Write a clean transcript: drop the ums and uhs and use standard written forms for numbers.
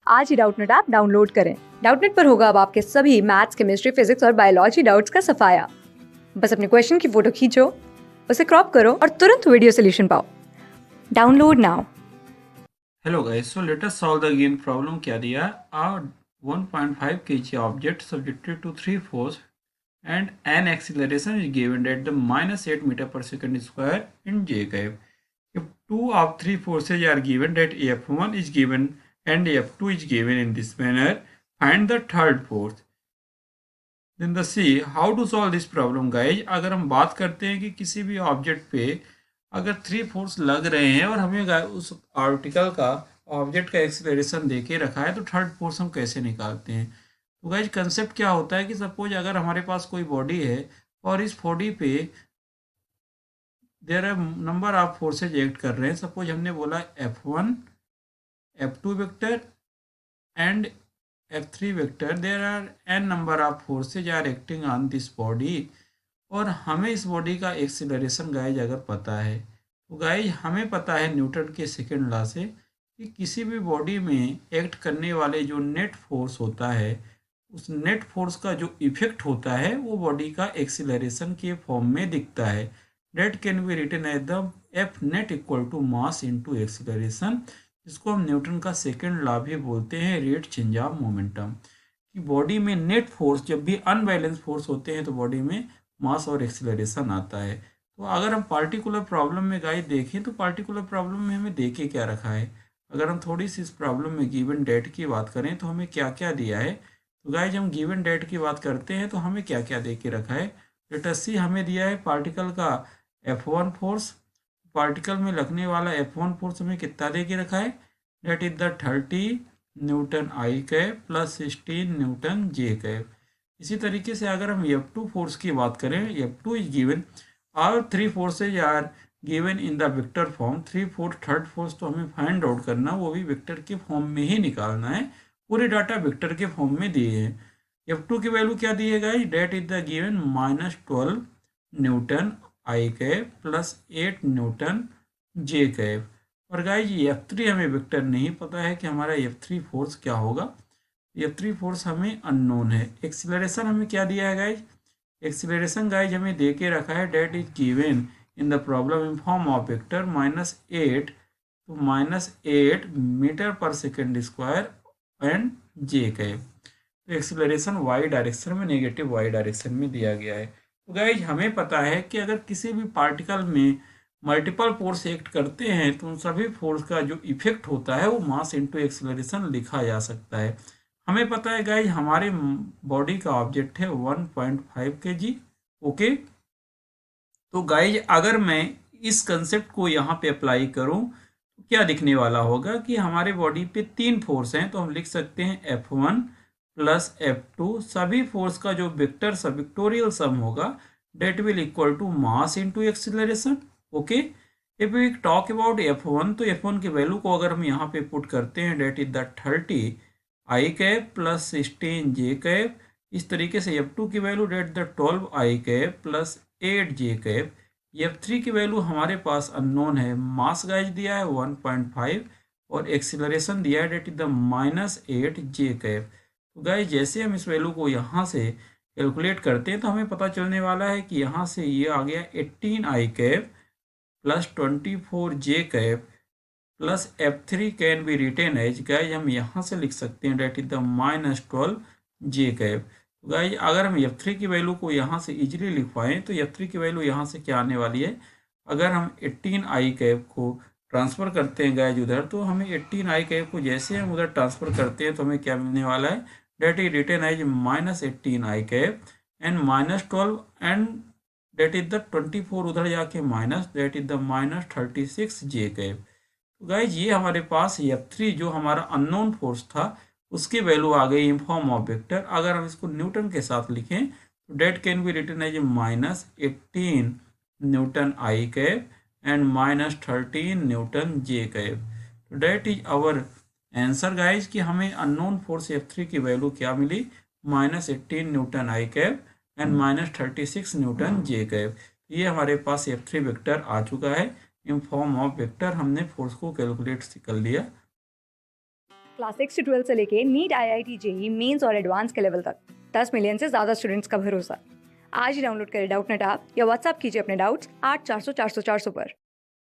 आज ही Doubtnut app download करें। Doubtnut पर होगा अब आपके सभी मैथ्स, केमिस्ट्री, फिजिक्स और बायोलॉजी डाउट्स का सफाया। बस अपने क्वेश्चन की फोटो खींचो, उसे क्रॉप करो और तुरंत वीडियो सोल्यूशन पाओ। Download now. Hello guys, so let us solve the given problem. क्या दिया? A 1.5 kg object subjected to 3 force and an acceleration is given at the -8 meter per second square in j cube. If two of three forces are given, that F1 is given and F2 is given in this manner, find the third force. Then the C, how to solve this problem guys? अगर हम बात करते हैं कि किसी भी object पे अगर 3 फोर्स लग रहे हैं और हमें उस आर्टिकल का ऑब्जेक्ट का एक्सीलरेशन दे के रखा है, तो थर्ड फोर्स हम कैसे निकालते हैं? तो गाइज कंसेप्ट क्या होता है कि सपोज अगर हमारे पास कोई बॉडी है और इस बॉडी पे there are number of forces act कर रहे हैं। सपोज हमने बोला F1, F2 vector and F3 vector, there are n number of forces are acting on this body. और हमें इस बॉडी का एक्सीलरेशन गाइज अगर पता है, तो गाइज हमें पता है न्यूटन के सेकेंड लॉ से कि किसी भी बॉडी में एक्ट करने वाले जो नेट फोर्स होता है, उस नेट फोर्स का जो इफेक्ट होता है वो बॉडी का एक्सीलरेशन के फॉर्म में दिखता है। That can be written as the F net equal to mass into acceleration, जिसको हम न्यूटन का सेकेंड लॉ भी बोलते हैं, रेट चेंज ऑफ मोमेंटम। कि बॉडी में नेट फोर्स जब भी अनबैलेंस फोर्स होते हैं तो बॉडी में मास और एक्सीलरेशन आता है। तो अगर हम पार्टिकुलर प्रॉब्लम में गाइस देखें तो पार्टिकुलर प्रॉब्लम में हमें दे के क्या रखा है। अगर हम थोड़ी सी इस प्रॉब्लम में गिवन डेट की बात करें तो हमें क्या क्या दिया है। तो गाइस हम गिवन डेट की बात करते हैं तो हमें क्या क्या दे के रखा है। लेट अस सी, हमें दिया है पार्टिकल का F1 फोर्स। पार्टिकल में लगने वाला F1 फोर्स हमें कितना दे के रखा है, that is the 30 newton i cap plus 16 newton j cap. इसी तरीके से अगर हम F2 फोर्स की बात करें, F2 इज गिवन और 3 forces are given in the vector form. 3 force third force तो हमें फाइंड आउट करना, वो भी वेक्टर के फॉर्म में ही निकालना है। पूरे डाटा वेक्टर के फॉर्म में दिए हैं। F2 की वैल्यू क्या दी है guys, that is the given -12 newton i cap plus 8 newton j cap. और गाइस F3 हमें वेक्टर नहीं पता है कि हमारा F3 फोर्स क्या होगा। F3 फोर्स हमें अननोन है। एक्सीलरेशन हमें क्या दिया है गाइज, एक्सीलरेशन गाइज हमें दे के रखा है, that is given in the problem in form of vector -8, तो -8 metre per second square and j cap. तो एक्सीलरेशन वाई डायरेक्शन में, नेगेटिव वाई डायरेक्शन में दिया गया है। तो गाइज हमें पता है कि अगर किसी भी पार्टिकल में मल्टीपल फोर्स एक्ट करते हैं तो उन सभी फोर्स का जो इफेक्ट होता है वो मास इंटू एक्सीलरेशन लिखा जा सकता है। हमें पता है गाइज हमारे बॉडी का ऑब्जेक्ट है 1.5 kg। ओके, तो गाइज अगर मैं इस कंसेप्ट को यहाँ पे अप्लाई करूँ तो क्या दिखने वाला होगा कि हमारे बॉडी पे 3 फोर्स हैं, तो हम लिख सकते हैं F1 प्लस F2, सभी फोर्स का जो वेक्टर सब विक्टोरियल सम होगा that will equal to mass into acceleration. Okay, if we talk about F1, तो F1 की वैल्यू को अगर हम यहाँ पे पुट करते हैं, that is the 30 i cap plus 16 j cap. इस तरीके से F2 की value that the 12 i cap plus 8 j cap. F3 की वैल्यू हमारे पास अननोन है, मास गाइज दिया है 1.5 और एक्सीलरेशन दिया है that is the -8 j cap. तो गाइज जैसे हम इस वैल्यू को यहाँ से कैलकुलेट करते हैं तो हमें पता चलने वाला है कि यहाँ से ये आ गया 18 i cap plus 24 j cap plus F3 can be written as, guys हम यहाँ से लिख सकते हैं that is the -12 j cap. तो गाइज अगर हम F3 की वैल्यू को यहाँ से इजीली लिखवाएं तो F3 की वैल्यू यहाँ से क्या आने वाली है, अगर हम 18 आई कैप को ट्रांसफ़र करते हैं गाइज उधर, तो हमें 18 आई कैप को जैसे हम उधर ट्रांसफ़र करते हैं तो हमें क्या मिलने वाला है, that is written as -18 i cap and -12 and that is the 24 उधर जाके minus, that is the -36 j cap. तो गाइज ये हमारे पास F3 जो हमारा अननोन फोर्स था उसकी वैल्यू आ गई इन फॉर्म ऑफ वेक्टर। अगर हम इसको न्यूटन के साथ लिखें तो that can be written as -18 newton i cap and -13 newton j cap. तो that is our answer guys कि हमें अननोन फोर्स F3 की वैल्यू क्या मिली, -18 newton i cap and -36 newton j cap. ये हमारे पास F3 वेक्टर आ चुका है इन फॉर्म ऑफ वेक्टर। हमने फोर्स को कैलकुलेट कर लिया। क्लास 6 से 12 से लेके नीट, IIT, जेई मेंस और एडवांस के लेवल तक 10 मिलियन से ज्यादा स्टूडेंट्स का भरोसा। आज ही डाउनलोड करें डाउटनेट ऐप या व्हाट्सएप कीजिए अपने डाउट्स 8400 400 400 पर।